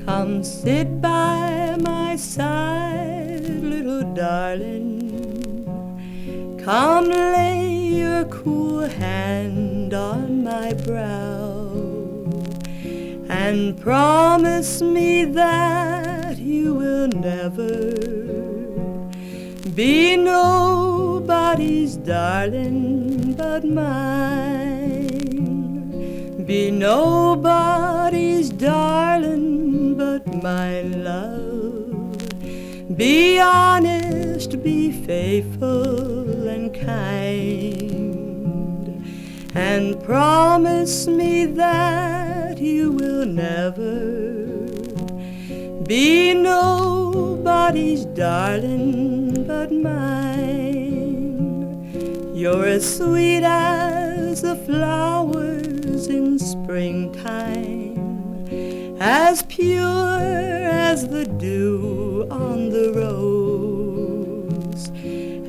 Come sit by my side, little darling. Come lay your cool hand on my brow and promise me that you will never be nobody's darling but mine. Be nobody's darling but my love. Be honest, be faithful and kind, and promise me that you will never be nobody's darling but mine. You're as sweet as the flowers in springtime, as pure as the dew on the rose,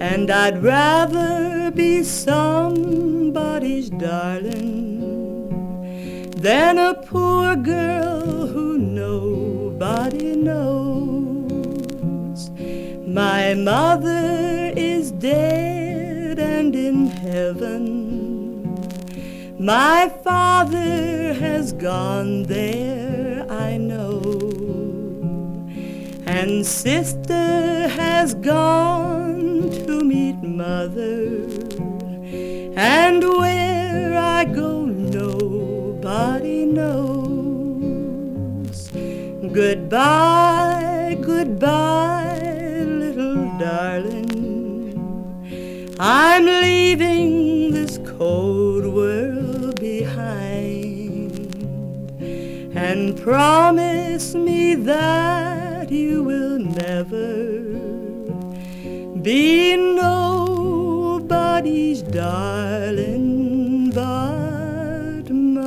and I'd rather be somebody's darling than a poor girl who nobody knows. My mother is dead and in heaven. My father has gone there, I know, and sister has gone to meet mother, and where I go nobody knows. Goodbye, goodbye, little darling. I'm leaving this cold world behind, and promise me that you will never be nobody's darling but mine.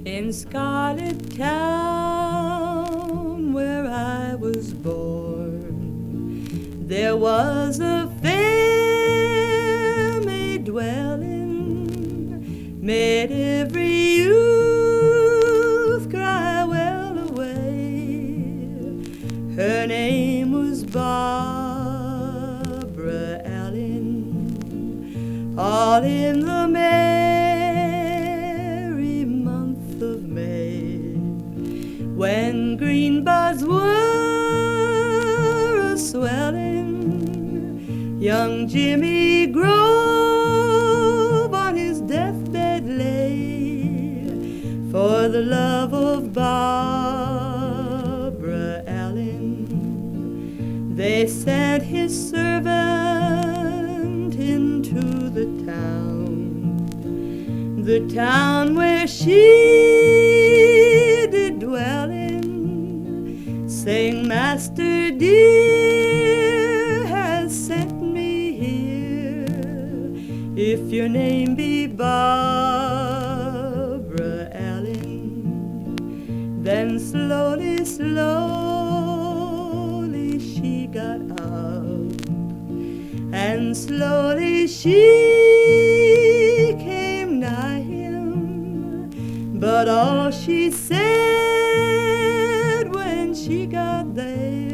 In Scarlet Town, where I was born, there was a fair maid dwelling, made every youth cry well away. Her name was Barbara Allen, all in the merry month of May, when green buds were a-swelling. Young Jimmy Grove on his deathbed lay for the love of Barbara Allen. They sent his servant into the town where she did dwell in, saying, Master dear has sent me here, if your name be Barbara Allen. Then slowly, slowly she got up, and slowly she came nigh him, but all she said when she got there,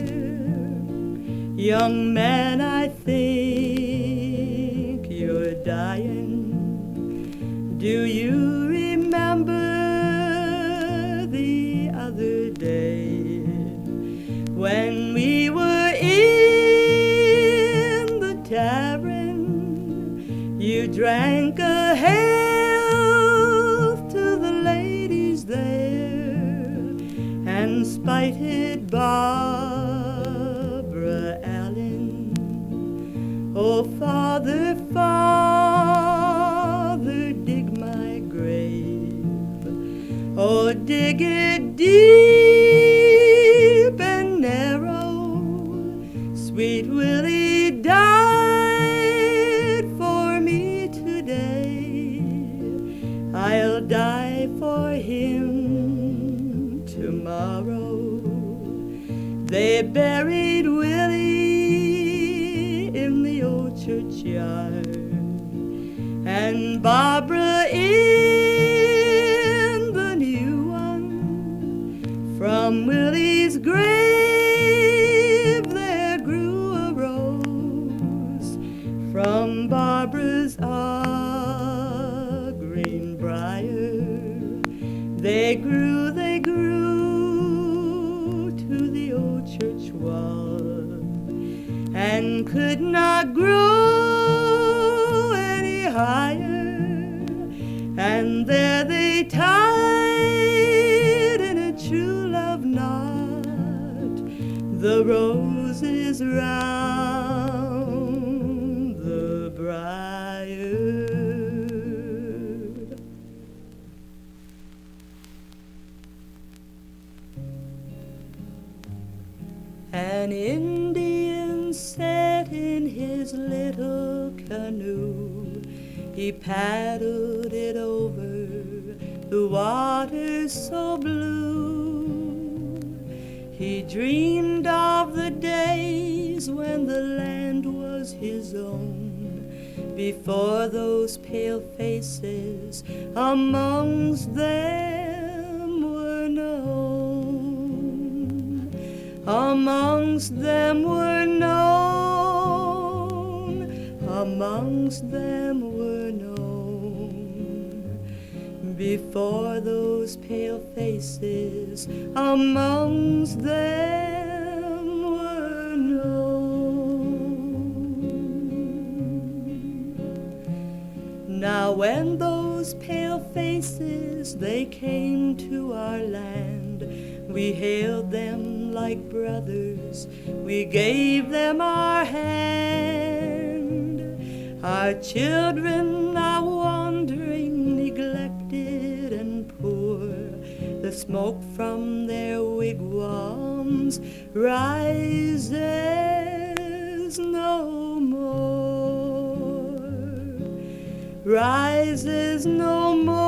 young man, I think you're dying. Do you remember the other day when we were in the tavern? You drank a health to the ladies there and spited Barbara Allen. Oh, Father, Father, dig my grave. Oh, dig it deep and narrow. Sweet Willie died for me today. I'll die for him tomorrow. They buried Willie in the old churchyard, and Barbara in the new one. From Willie's grave there grew a rose, from Barbara's green briar. They grew to the old church wall, and could not grow any higher. And there they tied in a true love knot the roses round the briar. An Indian sat in his little canoe. He paddled it over the water so blue. He dreamed of the days when the land was his own, before those pale faces amongst them were known. Amongst them were known, amongst them were known, before those pale faces amongst them were known. Now when those pale faces they came to our land, we hailed them like brothers, we gave them our hand. Our children are wandering, neglected and poor. The smoke from their wigwams rises no more, rises no more,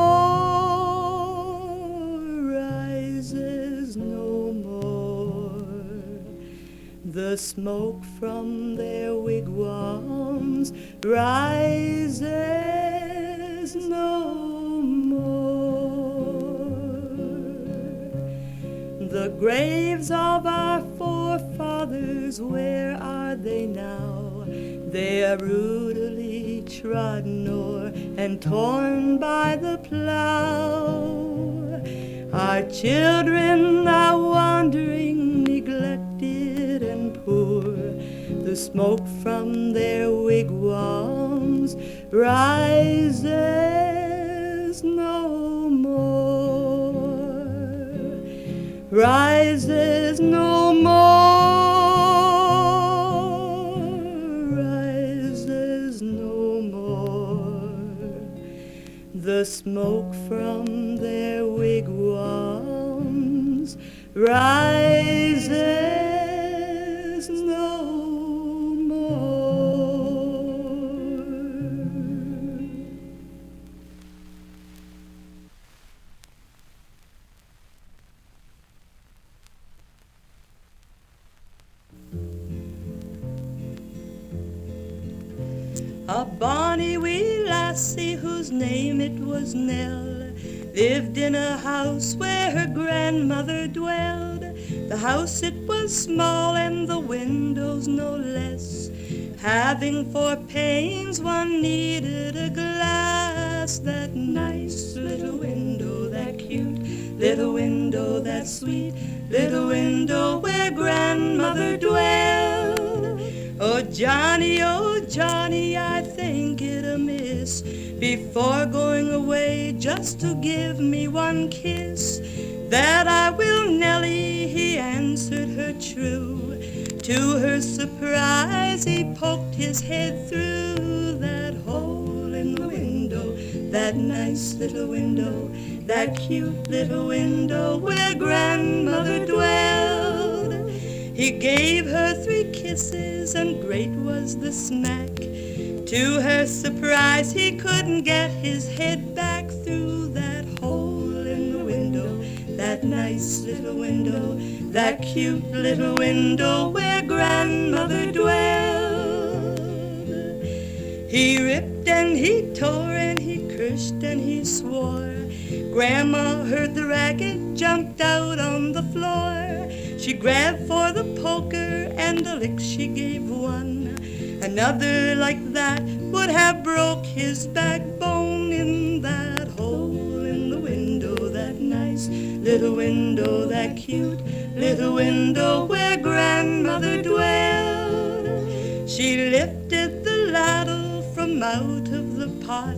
rises no more. The smoke from their wigwams rises no more. The graves of our forefathers, where are they now? They are brutally trodden o'er and torn by the plow. Our children are wandering, neglected and poor. The smoke from their wigwams rises no more, rises no more, rises no more. The smoke from their wigwams rises no more. A bonny wee lassie whose name it was Nell lived in a house where her grandmother dwelled. The house it was small and the windows no less, having for panes one needed a glass. That nice little window, that cute little window, that sweet little window where grandmother dwelled. Oh Johnny, I think it amiss, before going away, just to give me one kiss, that I will, Nellie, he answered her true. To her surprise, he poked his head through that hole in the window, that nice little window, that cute little window where grandmother dwelled. He gave her 3 kisses, and great was the smack. To her surprise, he couldn't get his head back through that hole in the window, that nice nice little window, that cute little window where grandmother dwelled. He ripped and he tore and he cursed and he swore. Grandma heard the racket, jumped out on the floor. She grabbed for the poker and the lick she gave one. Another like that would have broke his backbone in that hole in the window, that nice little window, that cute little window where grandmother dwelled. She lifted the ladle from out of the pot.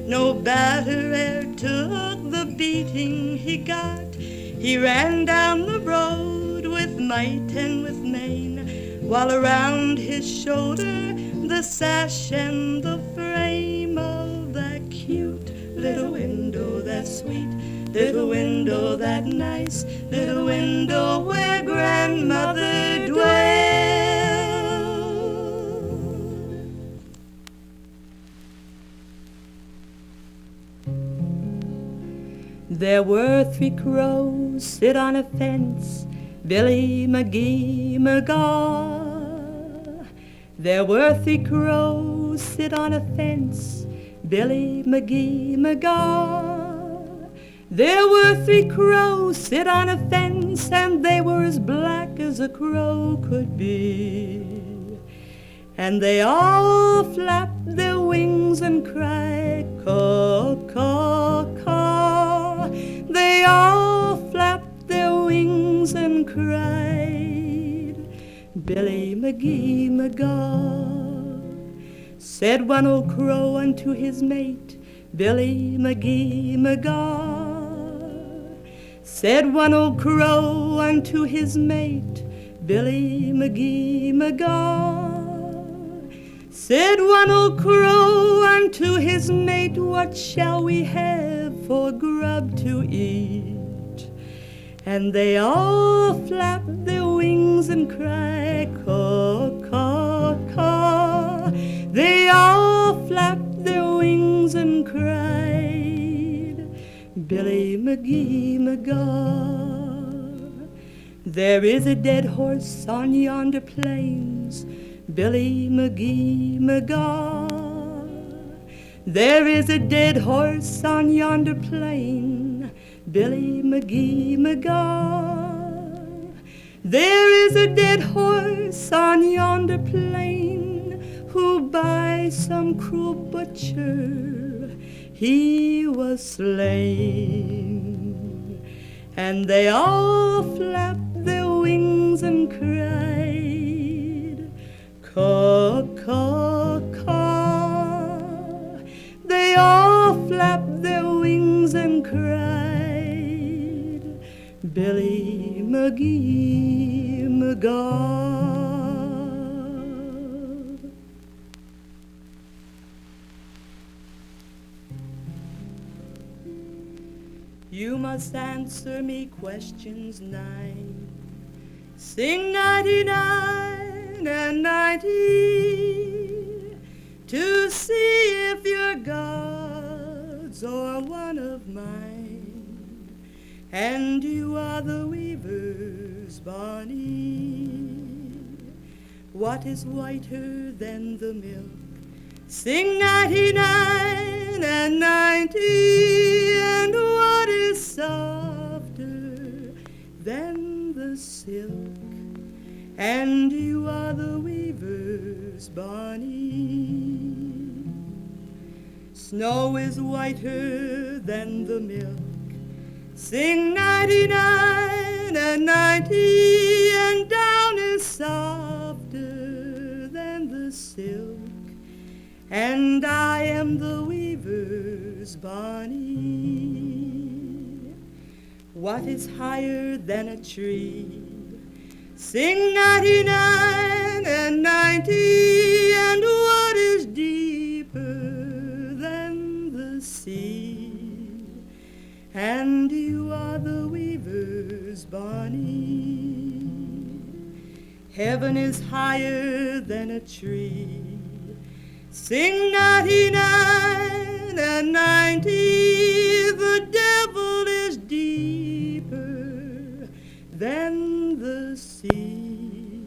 No batter e'er took the beating he got. He ran down the road with might and with main, while around his shoulder the sash and the frame of that cute little window, that sweet little window, that nice little window where grandmother dwelled. There were 3 crows sit on a fence, Billy, McGee, McGaw. There were 3 crows sit on a fence, Billy, McGee, McGaw. There were 3 crows sit on a fence, and they were as black as a crow could be. And they all flapped their wings and cried, caw, caw, caw. They all flapped their wings and cried, Billy, McGee, McGaw. Said one old crow unto his mate, Billy, McGee, McGaw. Said one old crow unto his mate, Billy, McGee, McGaw. Said one old crow unto his mate, what shall we have for grub to eat? And they all flapped their wings and cried, caw, caw, caw. They all flapped their wings and cried, Billy, McGee, McGaw. There is a dead horse on yonder plains, Billy, McGee, McGaw. There is a dead horse on yonder plain, Billy, McGee, McGaw. There is a dead horse on yonder plain, who by some cruel butcher he was slain. And they all flapped their wings and cried, caw, caw, caw. They all flapped their wings and cried, Billy, McGee, McGaw. You must answer me questions 9. Sing 99 and 90 to see if you're God's or one of mine. And you are the weaver's Bonnie. What is whiter than the milk? Sing 99 and 90. And what is softer than the silk? And you are the weaver's Bonnie. Snow is whiter than the milk. Sing 99 and 90. And down is softer than the silk. And I am the weaver's Bonnie. What is higher than a tree? Sing 99 and 90. And what is deeper than the sea? And you are the weaver's Bonnie. Heaven is higher than a tree. Sing 99 and 90. The devil is deeper sea,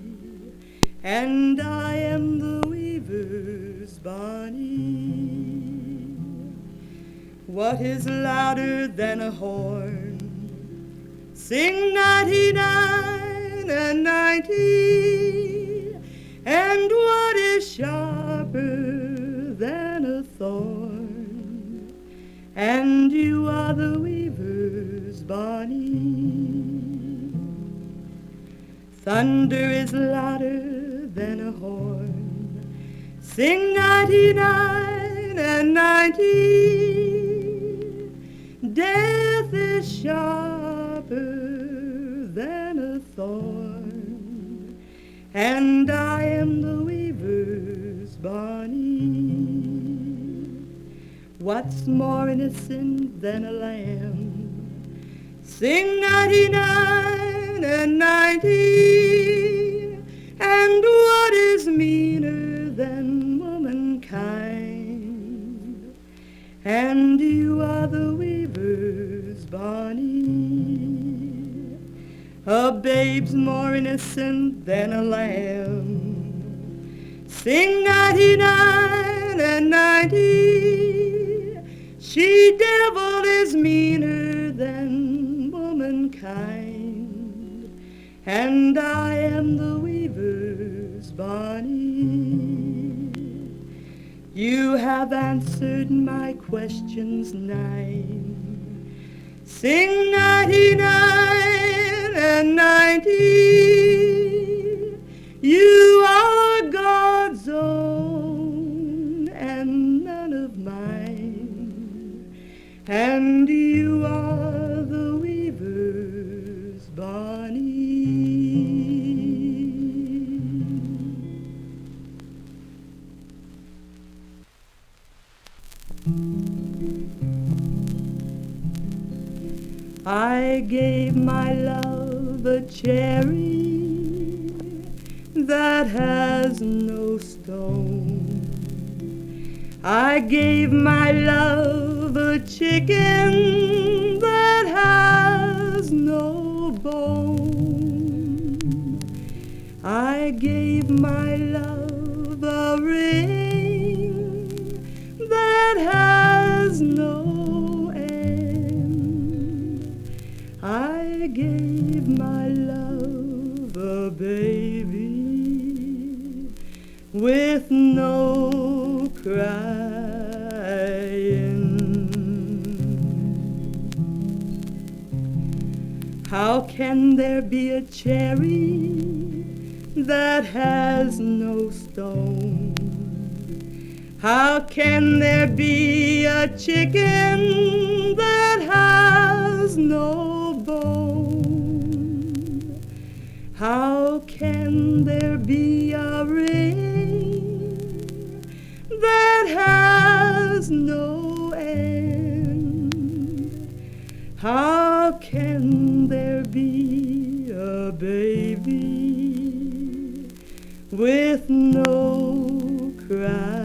and I am the weaver's Bonnie. What is louder than a horn? Sing 99 and 90. And what is sharper than a thorn? And you are the weaver's Bonnie. Thunder is louder than a horn. Sing 99 and 90. Death is sharper than a thorn, and I am the weaver's Bonnie. What's more innocent than a lamb? Sing 99 and 90. And what is meaner than womankind? And you are the weaver's Bonnie. A babe's more innocent than a lamb. Sing 99 and 90. She devil is meaner than womankind, and I am the weaver's Bonnie. You have answered my questions 9. Sing 99 and 90. You are God's own and none of mine, and you are the weaver's Bonnie. I gave my love a cherry that has no stone. I gave my love a chicken that has no bone. I gave my love a ring that has no end. I gave my love a baby with no crying. How can there be a cherry that has no stone? How can there be a chicken that has no bone? How can there be a ring that has no end? How can there be a baby with no crying?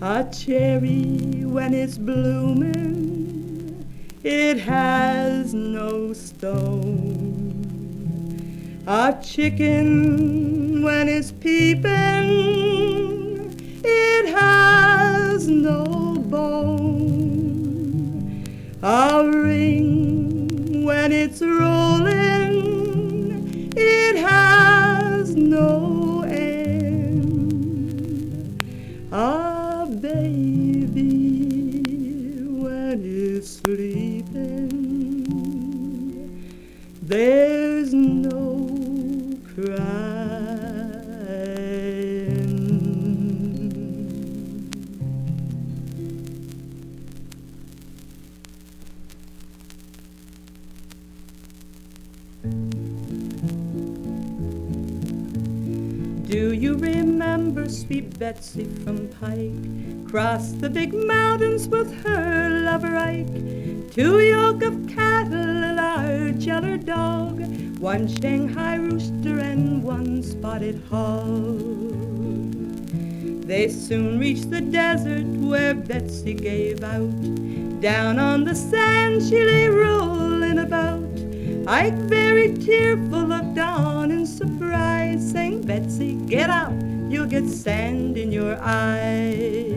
A cherry when it's blooming, it has no stone. A chicken when it's peeping, it has no bone. A ring when it's rolling, it has no end. A baby when it's sleeping, there's no crying. Do you remember sweet Betsy from Pike? Crossed the big mountains with her lover Ike. 2 yoke of cattle, a large yellow dog, 1 Shanghai rooster and 1 spotted hog. They soon reached the desert where Betsy gave out. Down on the sand she lay rolling about. Ike, very tearful, looked on in surprise, saying, Betsy, get out, you'll get sand in your eyes.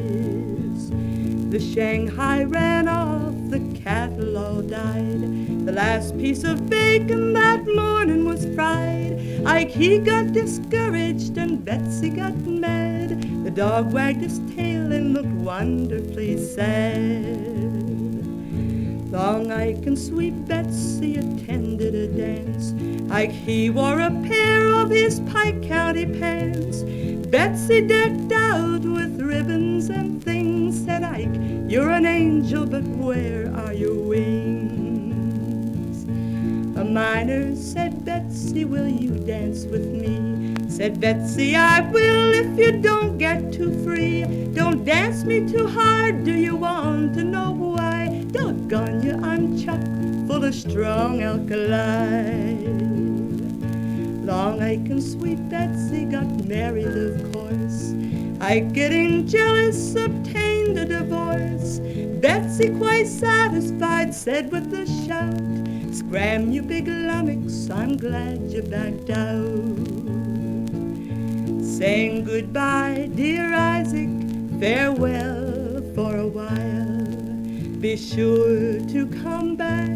The Shanghai ran off, the cattle all died. The last piece of bacon that morning was fried. Ike, he got discouraged and Betsy got mad. The dog wagged his tail and looked wonderfully sad. Long Ike and sweet Betsy attended a dance. Ike, he wore a pair of his Pike County pants. Betsy decked out with ribbons and things. Said Ike, you're an angel, but where are your wings? A miner said, Betsy, will you dance with me? Said Betsy, I will if you don't get too free. Don't dance me too hard, do you want to know why? Doggone you, I'm chock full of strong alkali. Long Ike and sweet Betsy got married, of course. Ike, getting jealous, obtained a divorce. Betsy, quite satisfied, said with a shout, Scram, you big lummox, I'm glad you backed out. Saying goodbye, dear Isaac, farewell for a while. Be sure to come back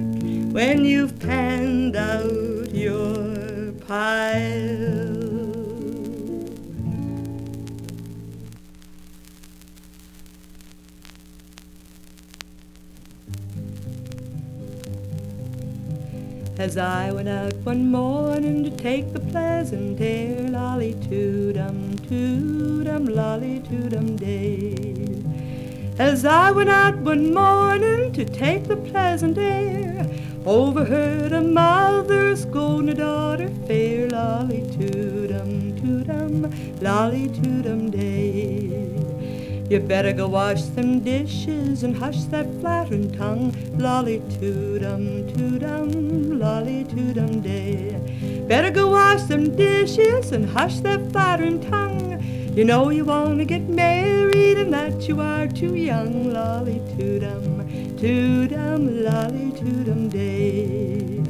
when you've panned out your pile. As I went out one morning to take the pleasant air, Lollytoodum, toodum, Lollytoodum day. As I went out one morning to take the pleasant air, overheard a mother scolding a daughter fair, Lollytoodum, toodum, Lollytoodum day. You better go wash them dishes and hush that flattering tongue, Lollytoodum, toodum, Lollytoodum day. Better go wash them dishes and hush that flattering tongue. You know you want to get married and that you are too young, Lollytoodum, toodum, Lollytoodum day.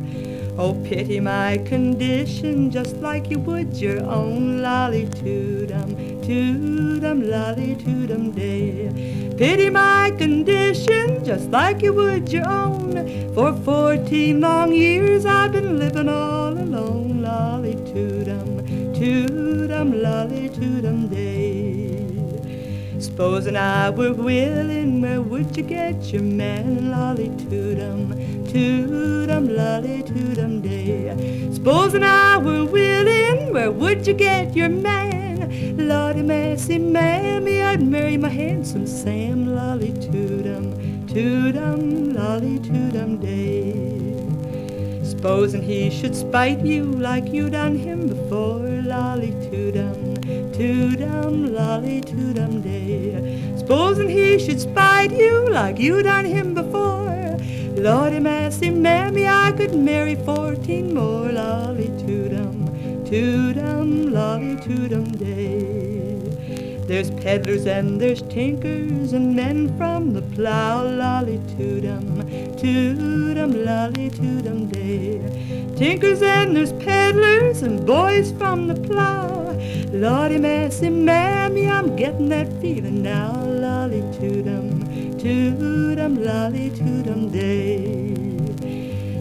Oh, pity my condition just like you would your own, Lollytoodum, toodum, Lollytoodum day. Pity my condition just like you would your own. For 14 long years I've been living all alone, Lollytoodum, toodum, Lollytoodum day. Supposing I were willing, where would you get your man, Lollytoodum, toodum, Lollytoodum day. Supposing I were willing, where would you get your man? Lordy mercy, mammy, I'd marry my handsome Sam, Lollytoodum, toodum, Lollytoodum day. Supposing he should spite you like you done him before, Lollytoodum, toodum, Lollytoodum day. Supposing he should spite you like you done him before, Lordy mercy, mammy, I could marry 14 more, Lollytoodum, toodum, Lollytoodum day. There's peddlers and there's tinkers and men from the plow, Lollytoodum, toodum, Lollytoodum day. Tinkers and there's peddlers and boys from the plow. Lordy mercy, mammy, I'm getting that feeling now, Lollytoodum, toodum, Lollytoodum day.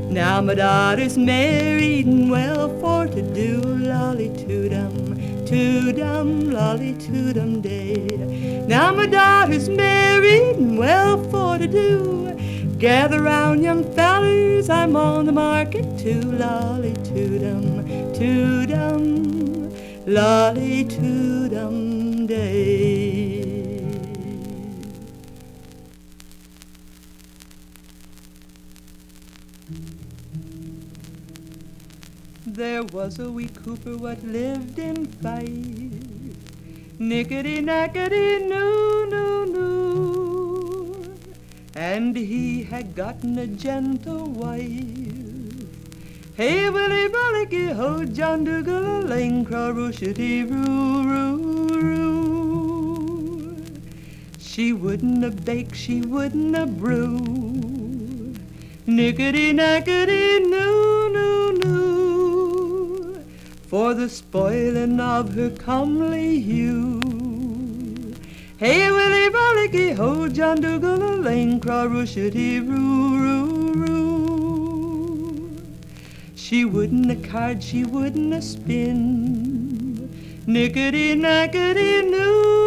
Now my daughter's married and well for to do, Lollytoodum, toodum, Lollytoodum day. Now my daughter's married and well for to do. Gather round, young fellers, I'm on the market too, Lollytoodum, toodum, Lollytoodum day. There was a wee cooper what lived in Fife, nickety-nackety, noo-noo-noo, and he had gotten a gentle wife. Hey, willy bollicky, ho, John Dougal, lane craw, roo-shitty, roo-roo-roo. She wouldn't-a bake, she wouldn't-a brew. Nickety-nackety, noo, for the spoiling of her comely hue. Hey, Willie Rollicky, ho, John Dougal, Lane, craw, rushity, roo. She wouldn't-a card, she wouldn't-a spin. Nickety-nackety, noo,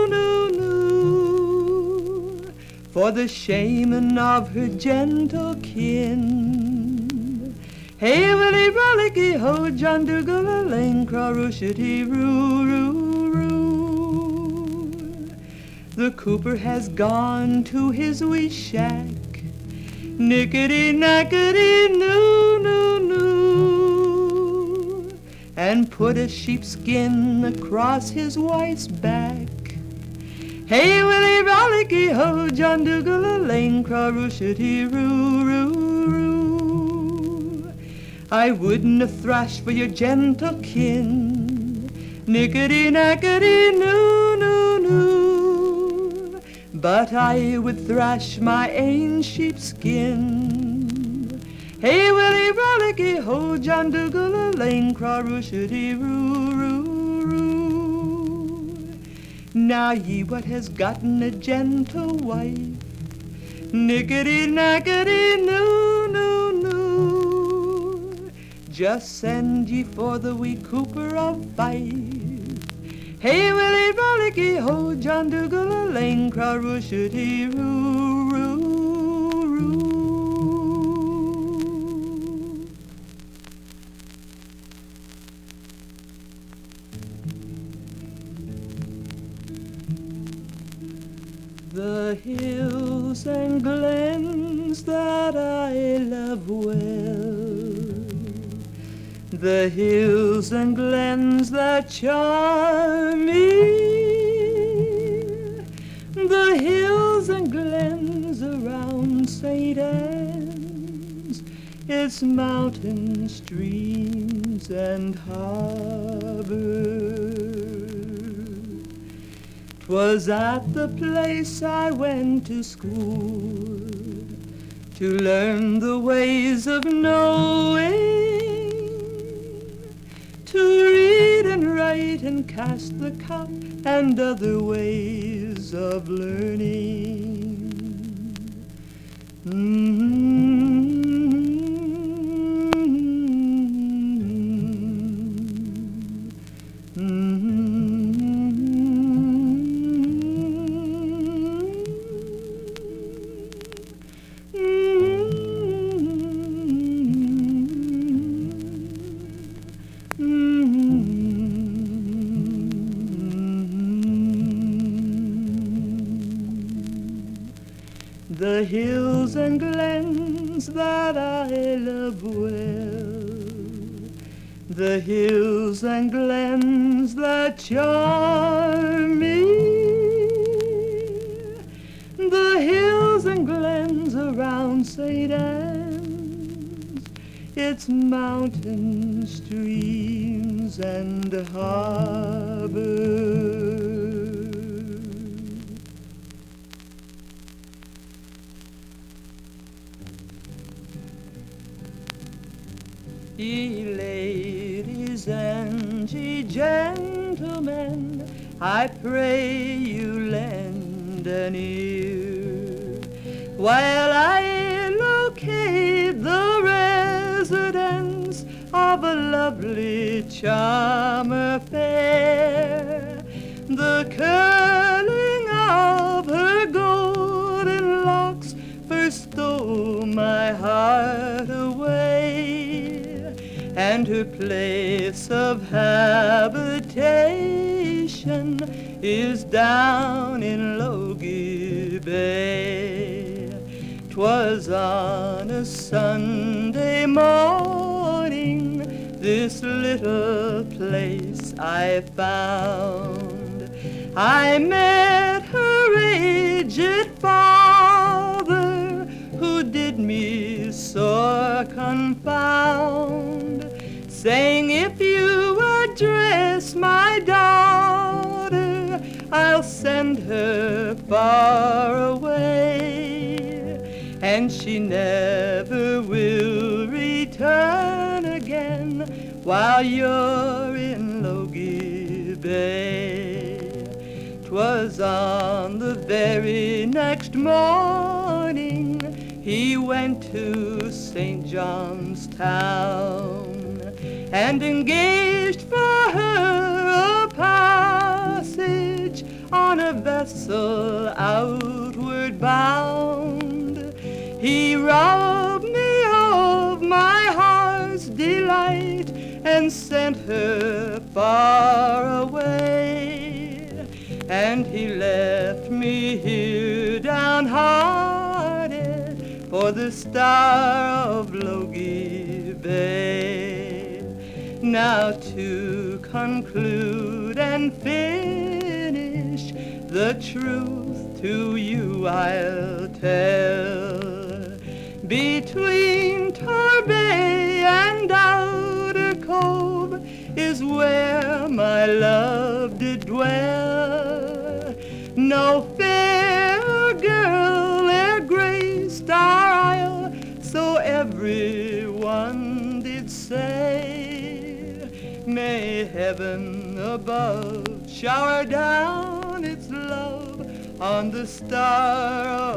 for the shamin' of her gentle kin. Hey, Willie Rollicky, ho, John Dougal, Lane, craw, rushity, roo. The cooper has gone to his wee shack. Nickety-nackety, noo, and put a sheepskin across his wife's back. Hey, Willie Rollicky, ho, John Dougal, Lane, craw, rushity, roo. I wouldn't-a thrash for your gentle kin. Nickety-nackety, noo, but I would thrash my ain sheepskin. Hey, Willie Rollicky, ho, John Dougal, Lane, craw, rushity, roo. Now ye what has gotten a gentle wife, nickety-nackety, noo, just send ye for the wee cooper of Fife. Hey, Willie Rollicky, ho, John Dougal, Lane, craw, rushity, roo. The hills and glens that I love well, the hills and glens that charm me, the hills and glens around St. Anne's, its mountains, streams, and harbors. 'Twas at the place I went to school to learn the ways of knowing, to read and write and cast the cup and other ways of learning. The hills and glens that I love well, the hills and glens that charm me, the hills and glens around St. Anne's, its mountains, streams, and harbors. Ye ladies and ye gentlemen, I pray you lend an ear while I locate the residence of a lovely charmer fair. The curling of her golden locks first stole my heart away, and her place of habitation is down in Logy Bay. 'Twas on a Sunday morning this little place I found. I met her aged father, who did me sore confound, saying, if you address my daughter, I'll send her her far away, and she never will return again while you're in Logy Bay. 'Twas on the very next morning he went to St. John's Town and engaged for her a passage on a vessel outward bound. He robbed me of my heart's delight and sent her far away, and he left me here downhearted for the Star of Logy Bay. Now to conclude and finish, the truth to you I'll tell. Between Torbay and Outer Cove is where my love did dwell. No fair girl e'er graced our isle, so everyone did say. May heaven above shower down its love on the Star